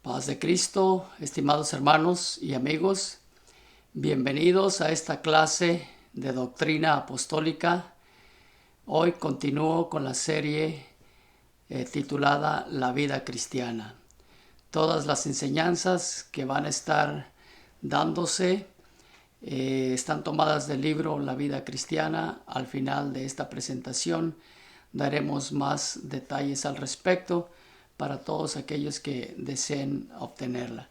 Paz de Cristo, estimados hermanos y amigos, bienvenidos a esta clase de doctrina apostólica. Hoy continúo con la serie titulada La vida cristiana. Todas las enseñanzas que van a estar dándose están tomadas del libro La vida cristiana. Al final de esta presentación daremos más detalles al respecto para todos aquellos que deseen obtenerla.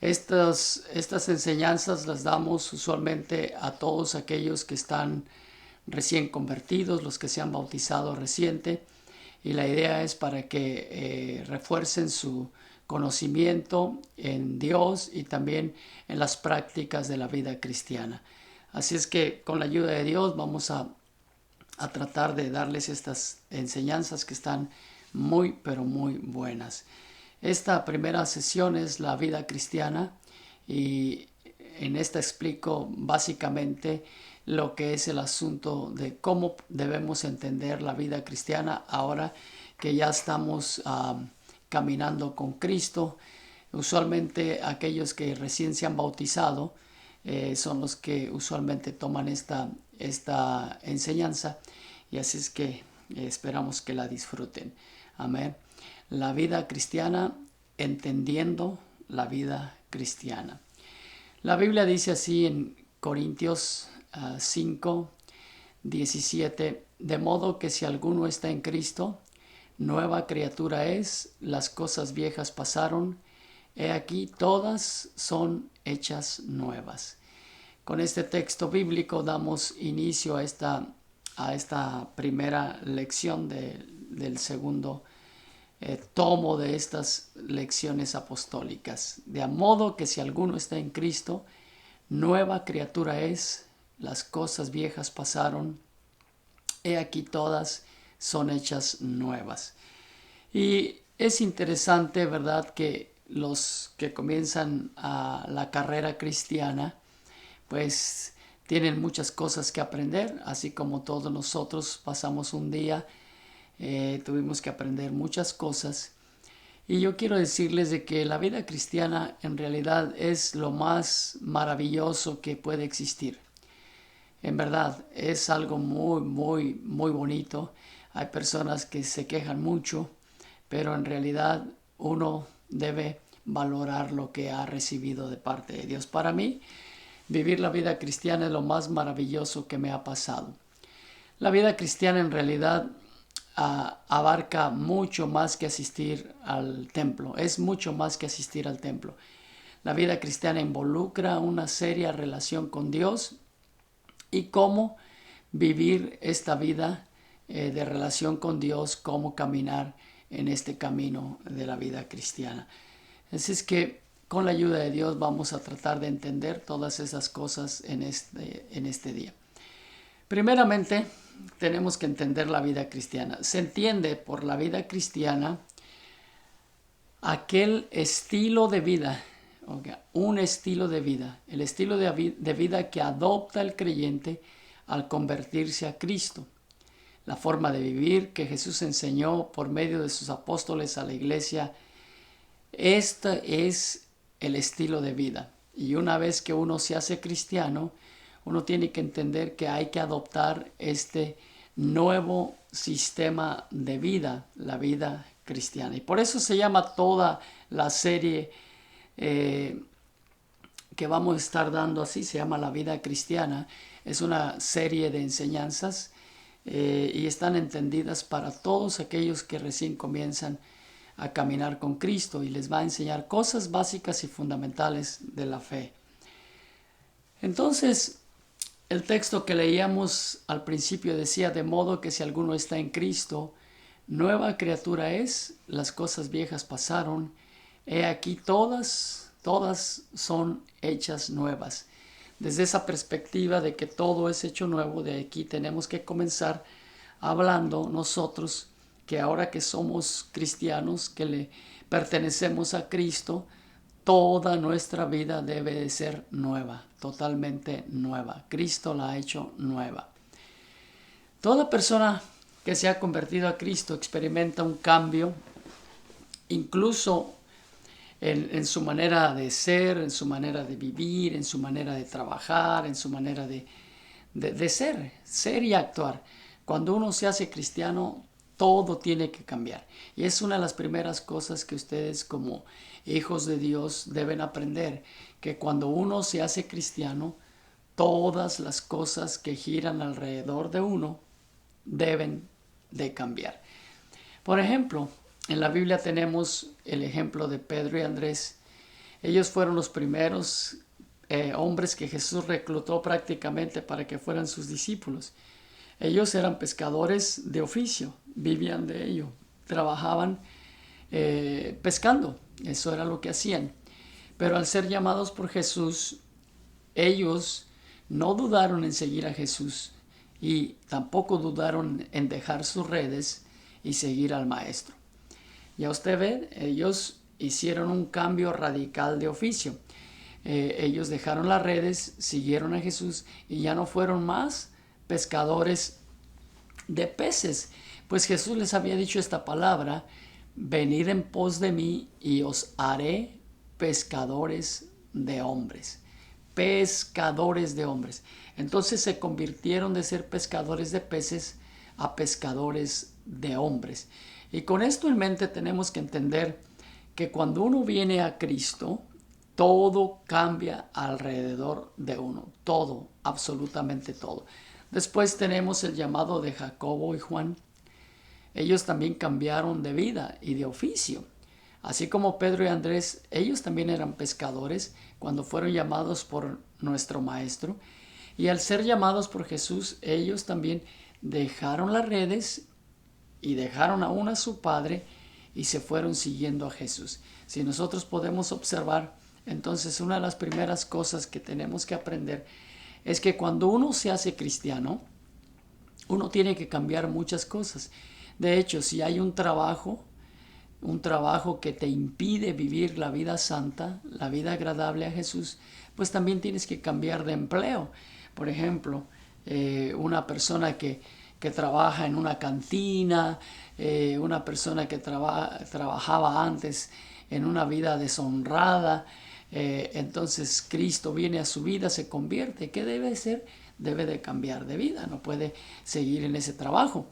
Estas enseñanzas las damos usualmente a todos aquellos que están recién convertidos, los que se han bautizado reciente, y la idea es para que refuercen su conocimiento en Dios y también en las prácticas de la vida cristiana. Así es que con la ayuda de Dios vamos a tratar de darles estas enseñanzas que están muy pero muy buenas. Esta primera sesión es la vida cristiana y en esta explico básicamente lo que es el asunto de cómo debemos entender la vida cristiana ahora que ya estamos caminando con Cristo. Usualmente aquellos que recién se han bautizado son los que usualmente toman esta enseñanza, y así es que esperamos que la disfruten. Amén. La vida cristiana, entendiendo la vida cristiana. La Biblia dice así en Corintios 5, 17, de modo que si alguno está en Cristo, nueva criatura es, las cosas viejas pasaron, he aquí todas son hechas nuevas. Con este texto bíblico damos inicio a esta primera lección del segundo tomo de estas lecciones apostólicas. De modo que si alguno está en Cristo, nueva criatura es, las cosas viejas pasaron, he aquí todas son hechas nuevas. Y es interesante, ¿verdad?, que los que comienzan la carrera cristiana, pues tienen muchas cosas que aprender, así como todos nosotros pasamos un día, tuvimos que aprender muchas cosas. Y yo quiero decirles de que la vida cristiana en realidad es lo más maravilloso que puede existir. En verdad, es algo muy, muy, muy bonito. Hay personas que se quejan mucho, pero en realidad uno debe valorar lo que ha recibido de parte de Dios. Para mí, vivir la vida cristiana es lo más maravilloso que me ha pasado. La vida cristiana en realidad abarca mucho más que asistir al templo. Es mucho más que asistir al templo. La vida cristiana involucra una seria relación con Dios y cómo vivir esta vida de relación con Dios, cómo caminar en este camino de la vida cristiana. Así es que con la ayuda de Dios vamos a tratar de entender todas esas cosas en este día. Primeramente, tenemos que entender la vida cristiana. Se entiende por la vida cristiana aquel estilo de vida, un estilo de vida, el estilo de vida que adopta el creyente al convertirse a Cristo. La forma de vivir que Jesús enseñó por medio de sus apóstoles a la iglesia. Este es el estilo de vida. Y una vez que uno se hace cristiano, uno tiene que entender que hay que adoptar este nuevo sistema de vida, la vida cristiana. Y por eso se llama toda la serie que vamos a estar dando así, se llama La vida cristiana. Es una serie de enseñanzas y están entendidas para todos aquellos que recién comienzan a caminar con Cristo, y les va a enseñar cosas básicas y fundamentales de la fe. Entonces, el texto que leíamos al principio decía, de modo que si alguno está en Cristo, nueva criatura es, las cosas viejas pasaron, he aquí todas son hechas nuevas. Desde esa perspectiva de que todo es hecho nuevo, de aquí tenemos que comenzar hablando nosotros que ahora que somos cristianos, que le pertenecemos a Cristo, toda nuestra vida debe de ser nueva, totalmente nueva. Cristo la ha hecho nueva. Toda persona que se ha convertido a Cristo experimenta un cambio, incluso en su manera de ser, en su manera de vivir, en su manera de trabajar, en su manera de ser y actuar. Cuando uno se hace cristiano, todo tiene que cambiar. Y es una de las primeras cosas que ustedes como hijos de Dios deben aprender, que cuando uno se hace cristiano, todas las cosas que giran alrededor de uno deben de cambiar. Por ejemplo, en la Biblia tenemos el ejemplo de Pedro y Andrés. Ellos fueron los primeros hombres que Jesús reclutó prácticamente para que fueran sus discípulos. Ellos eran pescadores de oficio, vivían de ello, trabajaban pescando, eso era lo que hacían. Pero al ser llamados por Jesús, ellos no dudaron en seguir a Jesús y tampoco dudaron en dejar sus redes y seguir al Maestro. Ya usted ve, ellos hicieron un cambio radical de oficio. Ellos dejaron las redes, siguieron a Jesús y ya no fueron más pescadores de peces, pues Jesús les había dicho esta palabra: venid en pos de mí y os haré pescadores de hombres. Pescadores de hombres. Entonces se convirtieron de ser pescadores de peces a pescadores de hombres. Y con esto en mente tenemos que entender que cuando uno viene a Cristo, todo cambia alrededor de uno. Todo, absolutamente todo. Después tenemos el llamado de Jacobo y Juan. Ellos también cambiaron de vida y de oficio. Así como Pedro y Andrés, ellos también eran pescadores cuando fueron llamados por nuestro Maestro. Y al ser llamados por Jesús, ellos también dejaron las redes y dejaron aún a su padre y se fueron siguiendo a Jesús. Si nosotros podemos observar, entonces una de las primeras cosas que tenemos que aprender es que cuando uno se hace cristiano, uno tiene que cambiar muchas cosas. De hecho, si hay un trabajo que te impide vivir la vida santa, la vida agradable a Jesús, pues también tienes que cambiar de empleo. Por ejemplo, una persona que trabaja en una cantina, una persona que trabajaba antes en una vida deshonrada, entonces Cristo viene a su vida, se convierte. ¿Qué debe hacer? Debe de cambiar de vida, no puede seguir en ese trabajo.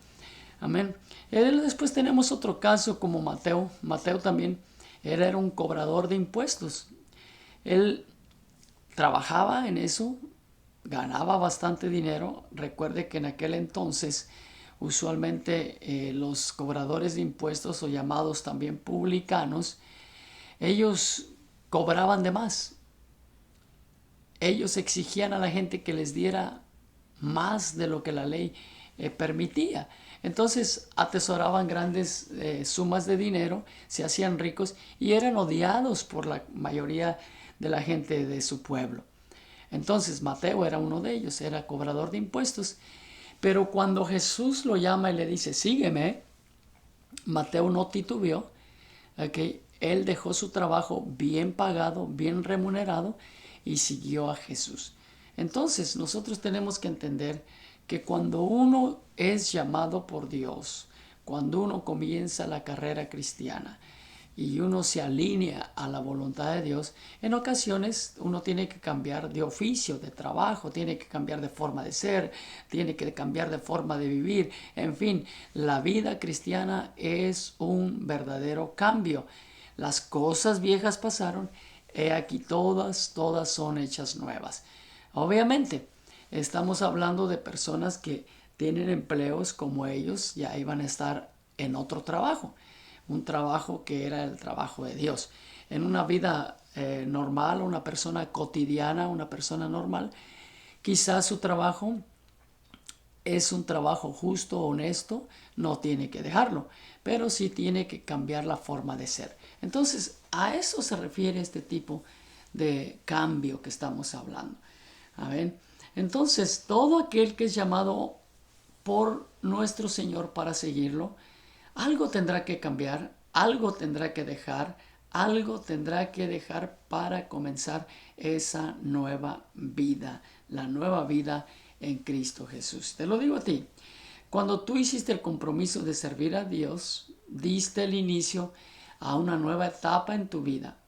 Amén. Después tenemos otro caso como Mateo. Mateo también era un cobrador de impuestos. Él trabajaba en eso, ganaba bastante dinero. Recuerde que en aquel entonces usualmente los cobradores de impuestos, o llamados también publicanos, ellos cobraban de más. Ellos exigían a la gente que les diera más de lo que la ley permitía. Entonces atesoraban grandes sumas de dinero, se hacían ricos y eran odiados por la mayoría de la gente de su pueblo. Entonces Mateo era uno de ellos, era cobrador de impuestos. Pero cuando Jesús lo llama y le dice, sígueme, Mateo no titubeó. ¿Okay? Él dejó su trabajo bien pagado, bien remunerado y siguió a Jesús. Entonces nosotros tenemos que entender que cuando uno es llamado por Dios, cuando uno comienza la carrera cristiana y uno se alinea a la voluntad de Dios, en ocasiones uno tiene que cambiar de oficio, de trabajo, tiene que cambiar de forma de ser, tiene que cambiar de forma de vivir. En fin, la vida cristiana es un verdadero cambio. Las cosas viejas pasaron, he aquí todas son hechas nuevas. Obviamente, estamos hablando de personas que tienen empleos como ellos, ya iban a estar en otro trabajo, un trabajo que era el trabajo de Dios. En una vida normal, una persona cotidiana, una persona normal, quizás su trabajo es un trabajo justo, honesto, no tiene que dejarlo, pero sí tiene que cambiar la forma de ser. Entonces, a eso se refiere este tipo de cambio que estamos hablando. ¿Amén? Entonces, todo aquel que es llamado por nuestro Señor para seguirlo, algo tendrá que cambiar, algo tendrá que dejar, algo tendrá que dejar para comenzar esa nueva vida, la nueva vida en Cristo Jesús. Te lo digo a ti, cuando tú hiciste el compromiso de servir a Dios, diste el inicio a una nueva etapa en tu vida.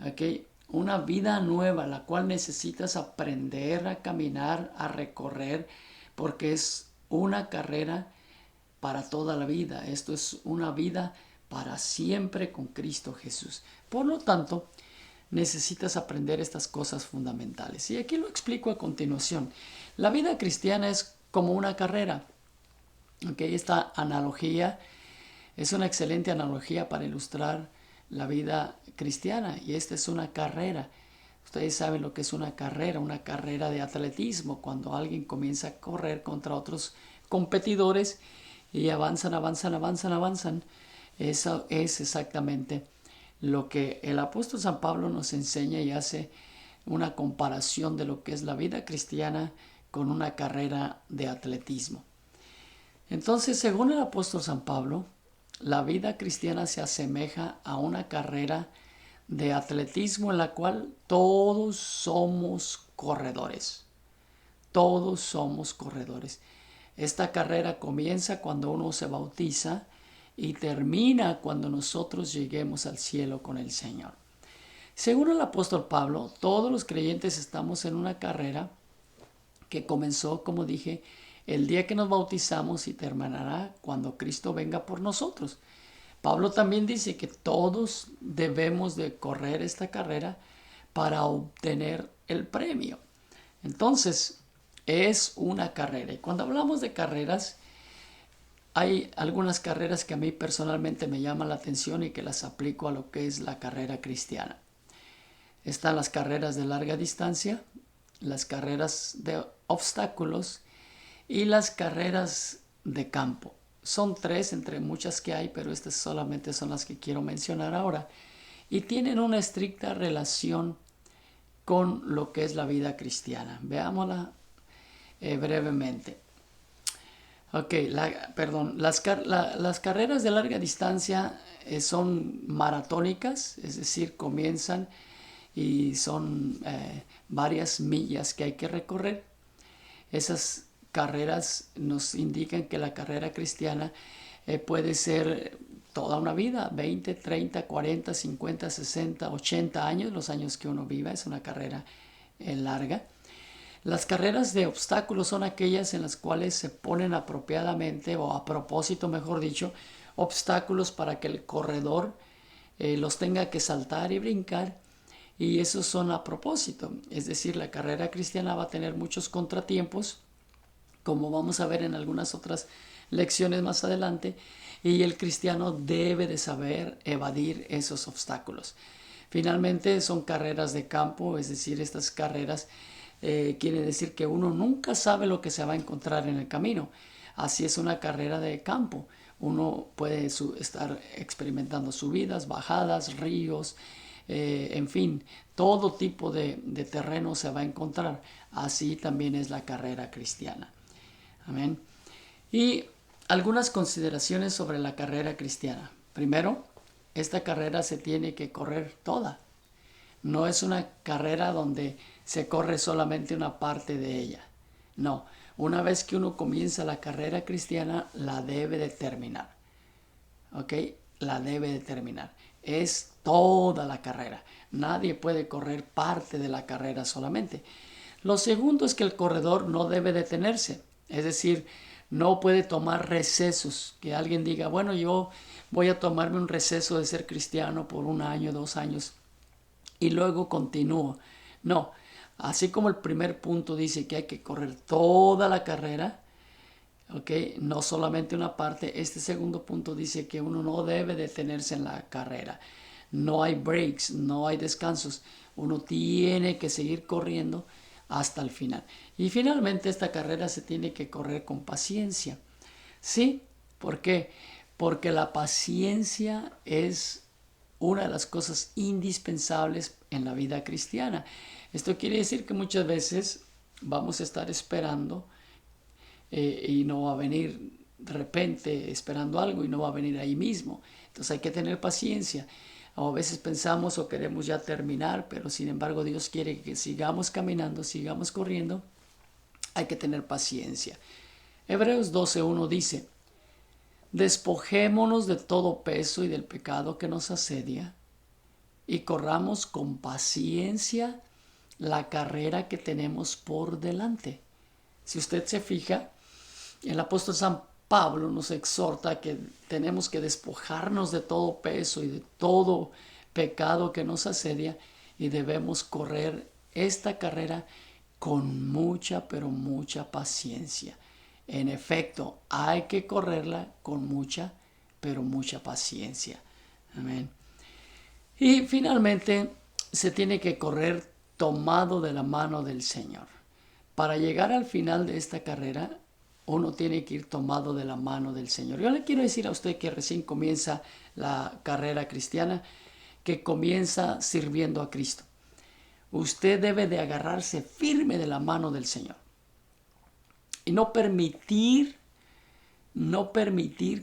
¿ok? Una vida nueva, la cual necesitas aprender a caminar, a recorrer, porque es una carrera para toda la vida. Esto es una vida para siempre con Cristo Jesús. Por lo tanto, necesitas aprender estas cosas fundamentales. Y aquí lo explico a continuación. La vida cristiana es como una carrera. ¿Okay? Esta analogía es una excelente analogía para ilustrar la vida cristiana. Y esta es una carrera. Ustedes saben lo que es una carrera de atletismo, cuando alguien comienza a correr contra otros competidores y avanzan, avanzan, avanzan, avanzan. Eso es exactamente lo que el apóstol San Pablo nos enseña y hace una comparación de lo que es la vida cristiana con una carrera de atletismo. Entonces, según el apóstol San Pablo, la vida cristiana se asemeja a una carrera de atletismo en la cual todos somos corredores. Todos somos corredores. Esta carrera comienza cuando uno se bautiza y termina cuando nosotros lleguemos al cielo con el Señor. Según el apóstol Pablo, todos los creyentes estamos en una carrera que comenzó, como dije, el día que nos bautizamos y terminará cuando Cristo venga por nosotros. Pablo también dice que todos debemos de correr esta carrera para obtener el premio. Entonces, es una carrera. Y cuando hablamos de carreras, hay algunas carreras que a mí personalmente me llaman la atención y que las aplico a lo que es la carrera cristiana. Están las carreras de larga distancia, las carreras de obstáculos y las carreras de campo. Son tres entre muchas que hay, pero estas solamente son las que quiero mencionar ahora. Y tienen una estricta relación con lo que es la vida cristiana. Veámosla brevemente. Ok, las carreras de larga distancia son maratónicas, es decir, comienzan y son varias millas que hay que recorrer. Esas carreras nos indican que la carrera cristiana puede ser toda una vida, 20, 30, 40, 50, 60, 80 años, los años que uno viva, es una carrera larga. Las carreras de obstáculos son aquellas en las cuales se ponen apropiadamente, o a propósito mejor dicho, obstáculos para que el corredor los tenga que saltar y brincar, y esos son a propósito. Es decir, la carrera cristiana va a tener muchos contratiempos, como vamos a ver en algunas otras lecciones más adelante, y el cristiano debe de saber evadir esos obstáculos. Finalmente son carreras de campo, es decir, estas carreras quiere decir que uno nunca sabe lo que se va a encontrar en el camino. Así es una carrera de campo. Uno puede estar experimentando subidas, bajadas, ríos, en fin, todo tipo de terreno se va a encontrar. Así también es la carrera cristiana. Amén. Y algunas consideraciones sobre la carrera cristiana. Primero, esta carrera se tiene que correr toda. No es una carrera donde se corre solamente una parte de ella. No, una vez que uno comienza la carrera cristiana, la debe de terminar. ¿Ok? La debe de terminar. Es toda la carrera. Nadie puede correr parte de la carrera solamente. Lo segundo es que el corredor no debe detenerse. Es decir, no puede tomar recesos. Que alguien diga, bueno, yo voy a tomarme un receso de ser cristiano por 1 año, 2 años y luego continúo. No, así como el primer punto dice que hay que correr toda la carrera, ¿okay? No solamente una parte. Este segundo punto dice que uno no debe detenerse en la carrera. No hay breaks, no hay descansos. Uno tiene que seguir corriendo hasta el final. Y finalmente esta carrera se tiene que correr con paciencia. ¿Sí? ¿Por qué? Porque la paciencia es una de las cosas indispensables en la vida cristiana. Esto quiere decir que muchas veces vamos a estar esperando y no va a venir de repente esperando algo y no va a venir ahí mismo. Entonces hay que tener paciencia. O a veces pensamos o queremos ya terminar, pero sin embargo Dios quiere que sigamos caminando, sigamos corriendo. Hay que tener paciencia. Hebreos 12:1 dice: despojémonos de todo peso y del pecado que nos asedia y corramos con paciencia la carrera que tenemos por delante. Si usted se fija, el apóstol San Pablo nos exhorta que tenemos que despojarnos de todo peso y de todo pecado que nos asedia y debemos correr esta carrera con mucha, pero mucha paciencia. En efecto, hay que correrla con mucha, pero mucha paciencia. Amén. Y finalmente, se tiene que correr tomado de la mano del Señor. Para llegar al final de esta carrera, uno tiene que ir tomado de la mano del Señor. Yo le quiero decir a usted que recién comienza la carrera cristiana, que comienza sirviendo a Cristo. Usted debe de agarrarse firme de la mano del Señor y no permitir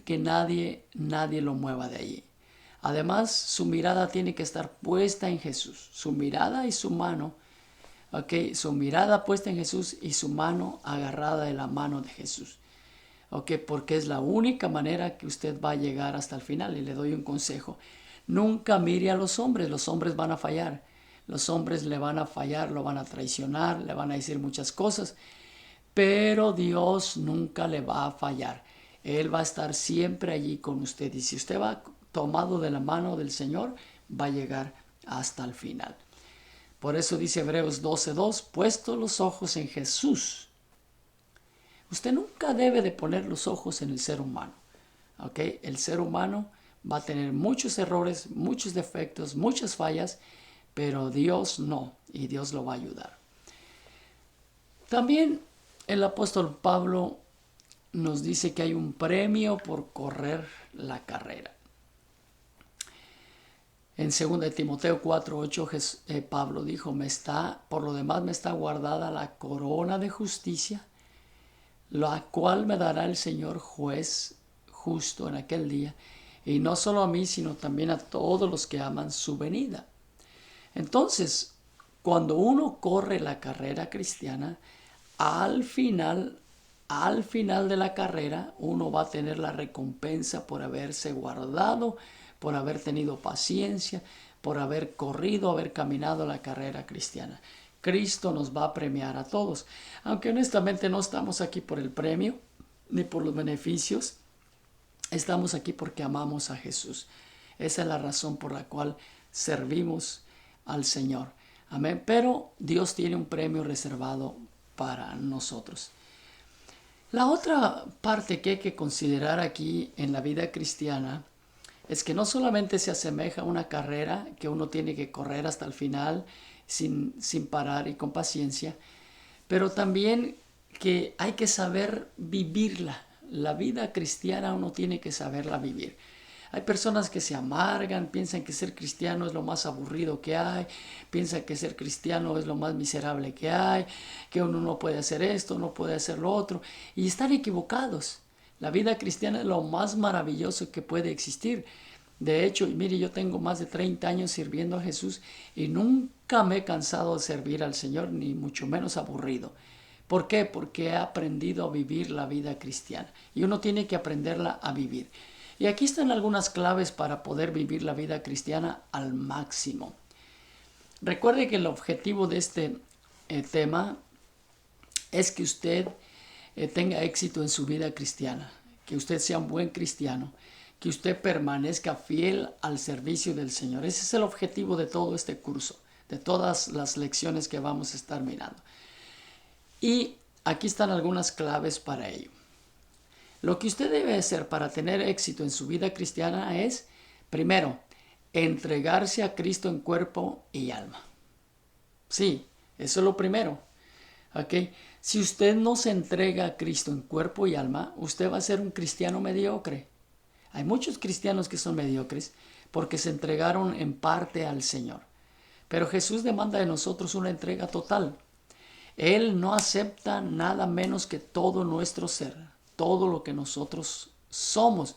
que nadie lo mueva de allí. Además, su mirada tiene que estar puesta en Jesús. Su mirada y su mano, su mirada puesta en Jesús y su mano agarrada de la mano de Jesús. Porque es la única manera que usted va a llegar hasta el final. Y le doy un consejo. Nunca mire a los hombres van a fallar. Los hombres le van a fallar, lo van a traicionar, le van a decir muchas cosas. Pero Dios nunca le va a fallar. Él va a estar siempre allí con usted. Y si usted va tomado de la mano del Señor, va a llegar hasta el final. Por eso dice Hebreos 12:2, puesto los ojos en Jesús. Usted nunca debe de poner los ojos en el ser humano. El ser humano va a tener muchos errores, muchos defectos, muchas fallas, pero Dios no, y Dios lo va a ayudar. También el apóstol Pablo nos dice que hay un premio por correr la carrera. En 2 Timoteo 4:8 Pablo dijo, por lo demás me está guardada la corona de justicia, la cual me dará el Señor juez justo en aquel día, y no solo a mí, sino también a todos los que aman su venida. Entonces, cuando uno corre la carrera cristiana, al final de la carrera, uno va a tener la recompensa por haberse guardado, por haber tenido paciencia, por haber corrido, haber caminado la carrera cristiana. Cristo nos va a premiar a todos. Aunque honestamente no estamos aquí por el premio, ni por los beneficios. Estamos aquí porque amamos a Jesús. Esa es la razón por la cual servimos al Señor. Amén. Pero Dios tiene un premio reservado para nosotros. La otra parte que hay que considerar aquí en la vida cristiana es que no solamente se asemeja a una carrera que uno tiene que correr hasta el final sin parar y con paciencia, pero también que hay que saber vivirla. La vida cristiana uno tiene que saberla vivir. Hay personas que se amargan, piensan que ser cristiano es lo más aburrido que hay, piensan que ser cristiano es lo más miserable que hay, que uno no puede hacer esto, no puede hacer lo otro, y están equivocados. La vida cristiana es lo más maravilloso que puede existir. De hecho, mire, yo tengo más de 30 años sirviendo a Jesús y nunca me he cansado de servir al Señor, ni mucho menos aburrido. ¿Por qué? Porque he aprendido a vivir la vida cristiana y uno tiene que aprenderla a vivir. Y aquí están algunas claves para poder vivir la vida cristiana al máximo. Recuerde que el objetivo de este tema es que usted tenga éxito en su vida cristiana, que usted sea un buen cristiano, que usted permanezca fiel al servicio del Señor. Ese es el objetivo de todo este curso, de todas las lecciones que vamos a estar mirando. Y aquí están algunas claves para ello. Lo que usted debe hacer para tener éxito en su vida cristiana es, primero, entregarse a Cristo en cuerpo y alma. Sí, eso es lo primero. Si usted no se entrega a Cristo en cuerpo y alma, usted va a ser un cristiano mediocre. Hay muchos cristianos que son mediocres porque se entregaron en parte al Señor. Pero Jesús demanda de nosotros una entrega total. Él no acepta nada menos que todo nuestro ser, todo lo que nosotros somos.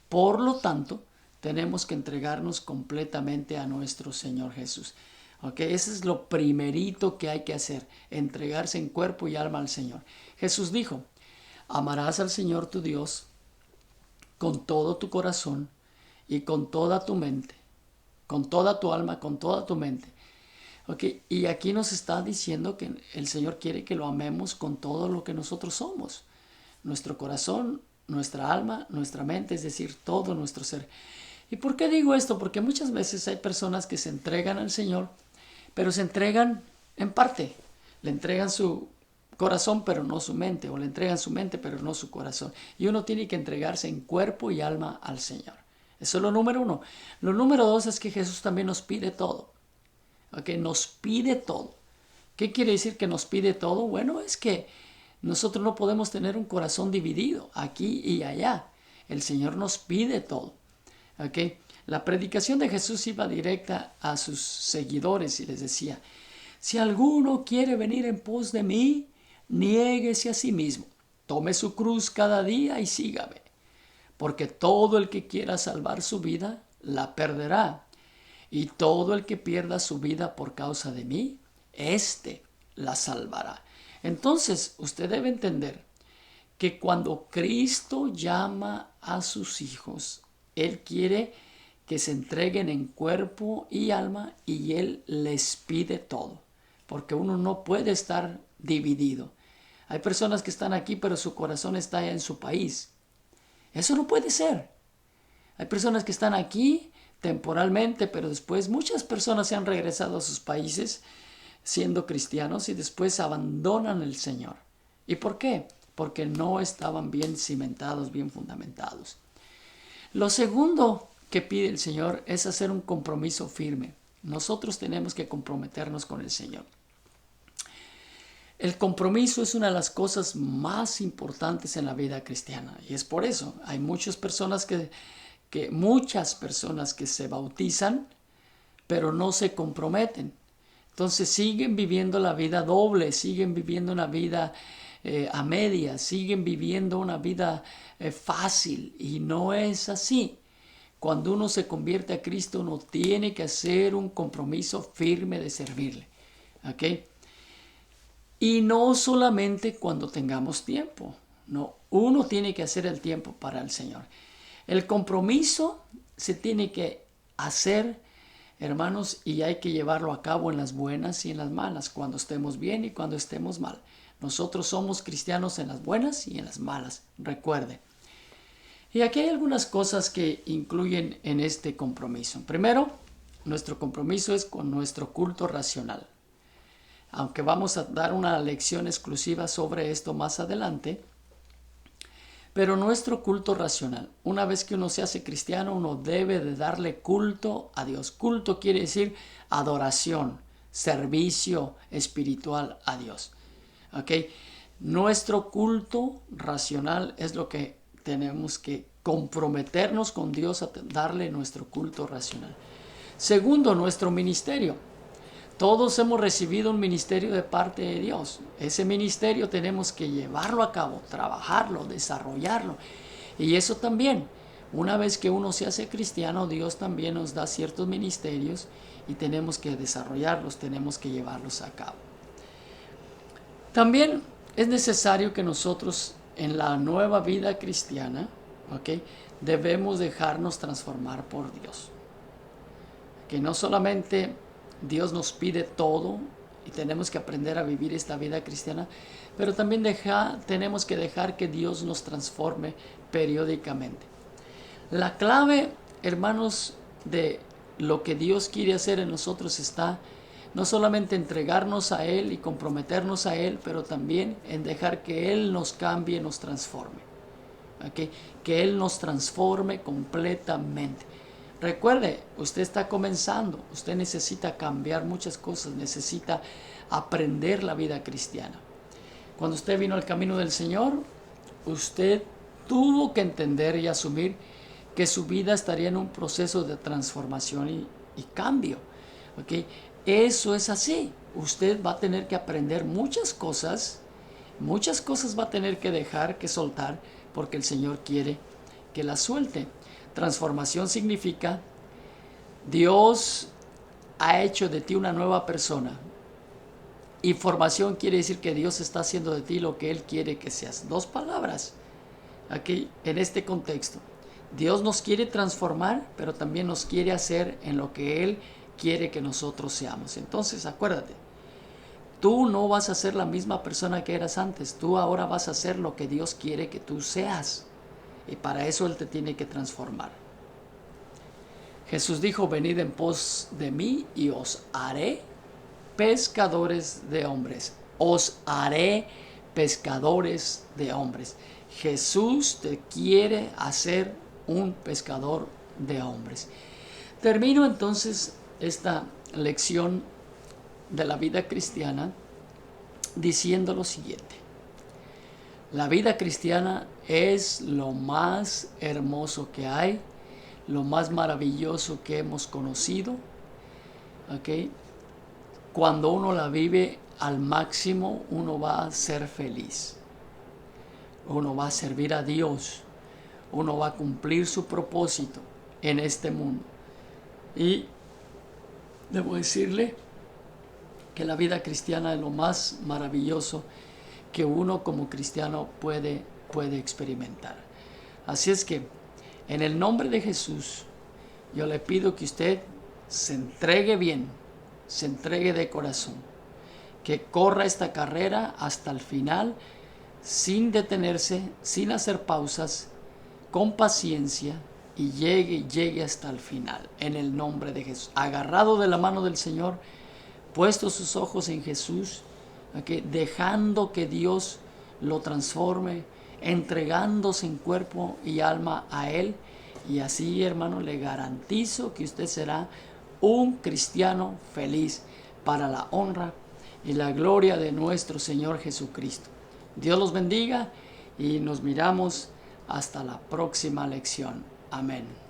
Por lo tanto, tenemos que entregarnos completamente a nuestro Señor Jesús. Ese es lo primerito que hay que hacer, entregarse en cuerpo y alma al Señor. Jesús dijo, amarás al Señor tu Dios con todo tu corazón y con toda tu mente, con toda tu alma, con toda tu mente. Okay. Y aquí nos está diciendo que el Señor quiere que lo amemos con todo lo que nosotros somos. Nuestro corazón, nuestra alma, nuestra mente, es decir, todo nuestro ser. ¿Y por qué digo esto? Porque muchas veces hay personas que se entregan al Señor, pero se entregan en parte. Le entregan su corazón, pero no su mente, o le entregan su mente, pero no su corazón. Y uno tiene que entregarse en cuerpo y alma al Señor. Eso es lo número uno. Lo número dos es que Jesús también nos pide todo. ¿Okay? Nos pide todo. ¿Qué quiere decir que nos pide todo? Bueno, es que nosotros no podemos tener un corazón dividido aquí y allá. El Señor nos pide todo. ¿Okay? La predicación de Jesús iba directa a sus seguidores y les decía: si alguno quiere venir en pos de mí, niéguese a sí mismo, tome su cruz cada día y sígame. Porque todo el que quiera salvar su vida, la perderá. Y todo el que pierda su vida por causa de mí, éste la salvará. Entonces, usted debe entender que cuando Cristo llama a sus hijos, Él quiere que se entreguen en cuerpo y alma, y Él les pide todo. Porque uno no puede estar dividido. Hay personas que están aquí, pero su corazón está en su país. Eso no puede ser. Hay personas que están aquí temporalmente, pero después muchas personas se han regresado a sus países siendo cristianos y después abandonan el Señor. ¿Y por qué? Porque no estaban bien cimentados, bien fundamentados. Lo segundo que pide el Señor es hacer un compromiso firme. Nosotros tenemos que comprometernos con el Señor. El compromiso es una de las cosas más importantes en la vida cristiana, y es por eso hay muchas personas que se bautizan, pero no se comprometen. Entonces siguen viviendo la vida doble, siguen viviendo una vida a medias, siguen viviendo una vida fácil, y no es así. Cuando uno se convierte a Cristo, uno tiene que hacer un compromiso firme de servirle. ¿Okay? Y no solamente cuando tengamos tiempo. No, uno tiene que hacer el tiempo para el Señor. El compromiso se tiene que hacer, hermanos, y hay que llevarlo a cabo en las buenas y en las malas, cuando estemos bien y cuando estemos mal. Nosotros somos cristianos en las buenas y en las malas, recuerde. Y aquí hay algunas cosas que incluyen en este compromiso. Primero, nuestro compromiso es con nuestro culto racional. Aunque vamos a dar una lección exclusiva sobre esto más adelante, pero nuestro culto racional, una vez que uno se hace cristiano, uno debe de darle culto a Dios. Culto quiere decir adoración, servicio espiritual a Dios. ¿Okay? Nuestro culto racional es lo que tenemos que comprometernos con Dios a darle nuestro culto racional. Segundo, nuestro ministerio. Todos hemos recibido un ministerio de parte de Dios. Ese ministerio tenemos que llevarlo a cabo, trabajarlo, desarrollarlo. Y eso también, una vez que uno se hace cristiano, Dios también nos da ciertos ministerios y tenemos que desarrollarlos, tenemos que llevarlos a cabo. También es necesario que nosotros en la nueva vida cristiana, ¿okay?, debemos dejarnos transformar por Dios. Que no solamente Dios nos pide todo y tenemos que aprender a vivir esta vida cristiana, pero también tenemos que dejar que Dios nos transforme periódicamente. La clave, hermanos, de lo que Dios quiere hacer en nosotros está no solamente entregarnos a Él y comprometernos a Él, pero también en dejar que Él nos cambie, nos transforme. ¿Okay? Que Él nos transforme completamente. Recuerde, usted está comenzando, usted necesita cambiar muchas cosas, necesita aprender la vida cristiana. Cuando usted vino al camino del Señor, usted tuvo que entender y asumir que su vida estaría en un proceso de transformación y cambio. ¿Okay? Eso es así. Usted va a tener que aprender muchas cosas va a tener que dejar, que soltar, porque el Señor quiere que las suelte. Transformación significa Dios ha hecho de ti una nueva persona. Información quiere decir que Dios está haciendo de ti lo que Él quiere que seas. Dos palabras aquí en este contexto. Dios nos quiere transformar, pero también nos quiere hacer en lo que Él quiere que nosotros seamos. Entonces, acuérdate, tú no vas a ser la misma persona que eras antes. Tú ahora vas a ser lo que Dios quiere que tú seas. Y para eso Él te tiene que transformar. Jesús dijo, venid en pos de mí y os haré pescadores de hombres. Os haré pescadores de hombres. Jesús te quiere hacer un pescador de hombres. Termino entonces esta lección de la vida cristiana diciendo lo siguiente. La vida cristiana es lo más hermoso que hay, lo más maravilloso que hemos conocido. ¿Okay? Cuando uno la vive al máximo, uno va a ser feliz. Uno va a servir a Dios. Uno va a cumplir su propósito en este mundo. Y debo decirle que la vida cristiana es lo más maravilloso que uno como cristiano puede experimentar. Así es que, en el nombre de Jesús, yo le pido que usted se entregue bien, se entregue de corazón, que corra esta carrera hasta el final, sin detenerse, sin hacer pausas, con paciencia, y llegue hasta el final, en el nombre de Jesús. Agarrado de la mano del Señor, puesto sus ojos en Jesús, ¿okay? Dejando que Dios lo transforme, entregándose en cuerpo y alma a Él. Y así, hermano, le garantizo que usted será un cristiano feliz para la honra y la gloria de nuestro Señor Jesucristo. Dios los bendiga y nos miramos hasta la próxima lección. Amén.